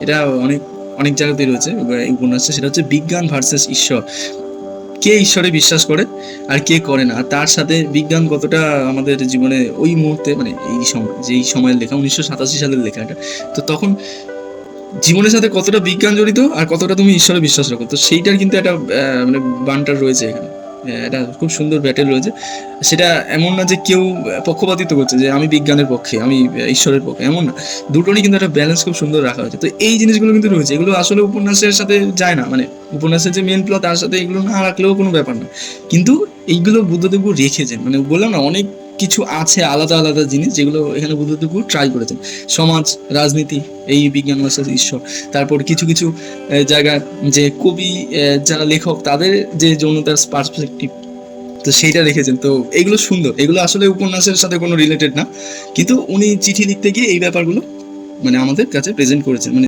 এটা অনেক অনেক জায়গাতেই রয়েছে এই উপন্যাসটা, সেটা হচ্ছে বিজ্ঞান ভার্সেস ঈশ্বর। কে ঈশ্বরে বিশ্বাস করে আর কে করে না, আর তার সাথে বিজ্ঞান কতটা আমাদের জীবনে ওই মুহূর্তে, মানে এই সময়, যেই সময়ের লেখা 1987 সালের লেখা এটা, তো তখন জীবনের সাথে কতটা বিজ্ঞান জড়িত আর কতটা তুমি ঈশ্বরে বিশ্বাস রাখো, তো সেইটার কিন্তু একটা মানে বান্টার রয়েছে এখানে। এটা খুব সুন্দর ব্যাটেল রয়েছে। সেটা এমন না যে কেউ পক্ষপাতিত্ব করছে যে আমি বিজ্ঞানের পক্ষে, আমি ঈশ্বরের পক্ষে, এমন না। দুটোরই কিন্তু একটা ব্যালেন্স খুব সুন্দর রাখা হয়েছে। তো এই জিনিসগুলো কিন্তু রয়েছে, এগুলো আসলে উপন্যাসের সাথে যায় না, মানে উপন্যাসের যে মেন প্লট তার সাথে এগুলো না রাখলেও কোনো ব্যাপার না। কিন্তু এইগুলো বুদ্ধদেব রেখেছেন, মানে বললাম না অনেক কিছু আছে আলাদা আলাদা জিনিস যেগুলো এখানে বুদ্ধদেব ট্রাই করেছেন। সমাজ, রাজনীতি, এই বিজ্ঞান ভার্সেস ঈশ্বর, তারপর কিছু কিছু জায়গায় যে কবি, যারা লেখক, তাদের যে যৌনতার পার্সপেক্টিভ, তো সেইটা রেখেছেন। তো এইগুলো সুন্দর, এগুলো আসলে উপন্যাসের সাথে কোনো রিলেটেড না, কিন্তু উনি চিঠি লিখতে গিয়ে এই ব্যাপারগুলো মানে আমাদের কাছে প্রেজেন্ট করেছেন, মানে